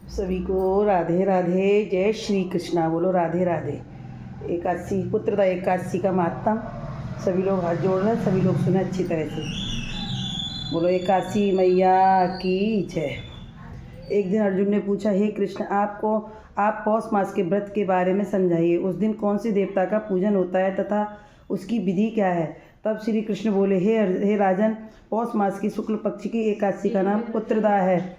सभी को राधे राधे। जय श्री कृष्णा। बोलो राधे राधे। एकादशी पुत्रदा एकादशी का महात्म सभी लोग हाथ जोड़ रहे हैं, सभी लोग सुने अच्छी तरह से। बोलो एकादशी मैया की जय। एक दिन अर्जुन ने पूछा, हे कृष्ण, आप पौष मास के व्रत के बारे में समझाइए। उस दिन कौन से देवता का पूजन होता है तथा उसकी विधि क्या है। तब श्री कृष्ण बोले, हे राजन, पौष मास की शुक्ल पक्ष की एकादशी का नाम पुत्रदा है।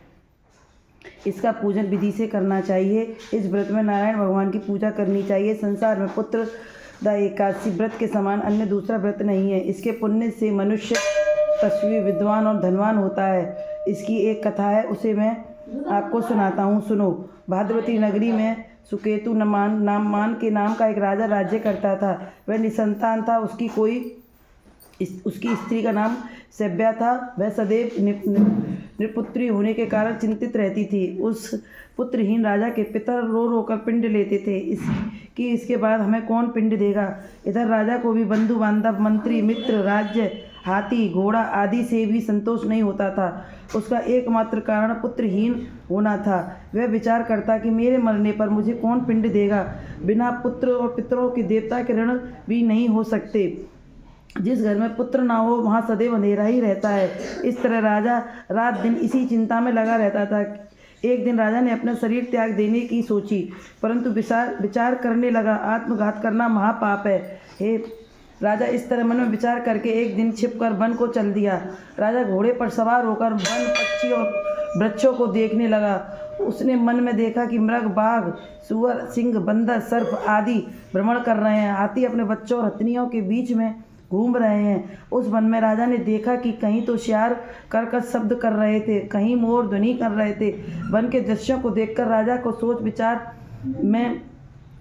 इसका पूजन विधि से करना चाहिए। इस व्रत में नारायण भगवान की पूजा करनी चाहिए। संसार में पुत्रदा एकादशी व्रत के समान अन्य दूसरा व्रत नहीं है। इसके पुण्य से मनुष्य तस्वी विद्वान और धनवान होता है। इसकी एक कथा है, उसे मैं आपको सुनाता हूँ, सुनो। भाद्रवती नगरी में सुकेतु मान के नाम का एक राजा राज्य करता था। वह निसंतान था। उसकी स्त्री का नाम सेव्या था। वह सदैव निपुत्री होने के कारण चिंतित रहती थी। उस पुत्रहीन राजा के पितर रो रो कर पिंड लेते थे इसके बाद हमें कौन पिंड देगा। इधर राजा को भी बंधु बांधव, मंत्री, मित्र, राज्य, हाथी, घोड़ा आदि से भी संतोष नहीं होता था। उसका एकमात्र कारण पुत्रहीन होना था। वह विचार करता कि मेरे मरने पर मुझे कौन पिंड देगा। बिना पुत्र और पितरों के देवता के ऋण भी नहीं हो सकते। जिस घर में पुत्र ना हो वहाँ सदैव अंधेरा ही रहता है। इस तरह राजा रात दिन इसी चिंता में लगा रहता था। एक दिन राजा ने अपना शरीर त्याग देने की सोची, परंतु विचार करने लगा, आत्मघात करना महापाप है। राजा इस तरह मन में विचार करके एक दिन छिपकर वन को चल दिया। राजा घोड़े पर सवार होकर वन, पक्षी और वृक्षों को देखने लगा। उसने मन में देखा कि मृग, बाघ, सुअर, सिंह, बंदर, सर्प आदि भ्रमण कर रहे हैं। हाथी अपने बच्चों और हथनियों के बीच में घूम रहे हैं। उस वन में राजा ने देखा कि कहीं तो शियार कर्कश शब्द कर रहे थे, कहीं मोर ध्वनि कर रहे थे। वन के दृश्यों को देखकर राजा को सोच विचार में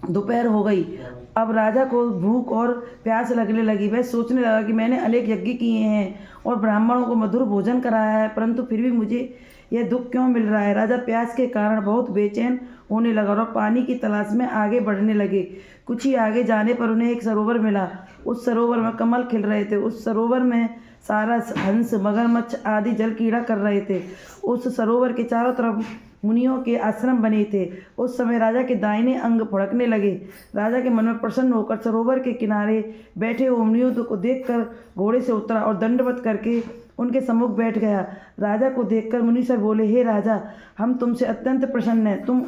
दोपहर हो गई। अब राजा को भूख और प्यास लगने लगी। वह सोचने लगा कि मैंने अनेक यज्ञ किए हैं और ब्राह्मणों को मधुर भोजन कराया है, परंतु फिर भी मुझे यह दुख क्यों मिल रहा है। राजा प्यास के कारण बहुत बेचैन होने लगा और पानी की तलाश में आगे बढ़ने लगे। कुछ ही आगे जाने पर उन्हें एक सरोवर मिला। उस सरोवर में कमल खिल रहे थे। उस सरोवर में सारस, हंस, मगरमच्छ आदि जल क्रीड़ा कर रहे थे। उस सरोवर के चारों तरफ मुनियों के आश्रम बने थे। उस समय राजा के दाहिने अंग फड़कने लगे। राजा के मन में प्रसन्न होकर सरोवर के किनारे बैठे हुए मुनियों को देखकर घोड़े से उतरा और दंडवत करके उनके सम्मुख बैठ गया। राजा को देखकर मुनीश्वर बोले, हे राजा, हम तुमसे अत्यंत प्रसन्न हैं। तुम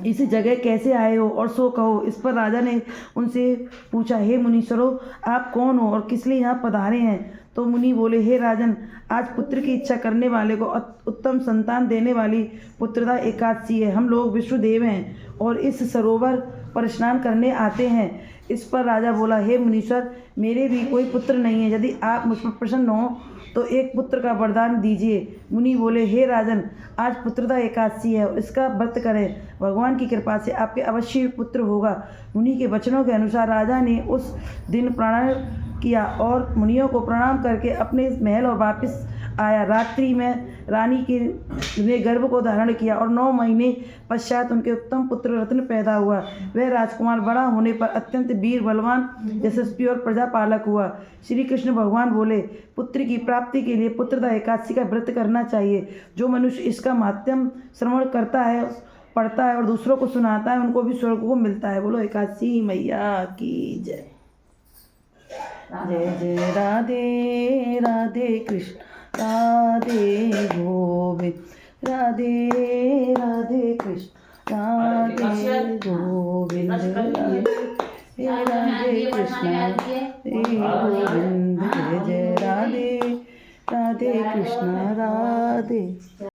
इस जगह कैसे आए हो और सो कहो। इस पर राजा ने उनसे पूछा, हे मुनीश्वरों, आप कौन हो और किस लिए यहाँ पधारे हैं। तो मुनि बोले, हे राजन, आज पुत्र की इच्छा करने वाले को उत्तम संतान देने वाली पुत्रदा एकादशी है। हम लोग विष्णुदेव हैं और इस सरोवर पर स्नान करने आते हैं। इस पर राजा बोला, हे मुनीश्वर, मेरे भी कोई पुत्र नहीं है। यदि आप मुझ पर प्रसन्न हो तो एक पुत्र का वरदान दीजिए। मुनि बोले, हे राजन, आज पुत्रदा एकादशी है, इसका व्रत करें। भगवान की कृपा से आपके अवश्य पुत्र होगा। मुनि के वचनों के अनुसार राजा ने उस दिन प्राणायाम किया और मुनियों को प्रणाम करके अपने महल और वापस आया। रात्रि में रानी ने गर्भ को धारण किया और 9 महीने पश्चात उनके उत्तम पुत्र रत्न पैदा हुआ। वह राजकुमार बड़ा होने पर अत्यंत वीर, बलवान, यशस्वी और प्रजापालक हुआ। श्री कृष्ण भगवान बोले, पुत्र की प्राप्ति के लिए पुत्रदा एकादशी का व्रत करना चाहिए। जो मनुष्य इसका महात्म्य श्रवण करता है, पढ़ता है और दूसरों को सुनाता है, उनको भी स्वर्ग को मिलता है। बोलो एकादशी मैया की जय। जय जय राधे राधे कृष्ण राधे गोविंद, राधे राधे कृष्ण राधे गोविंद, राधे राधे कृष्ण राधे गोविंद, जय जय राधे राधे कृष्ण राधे।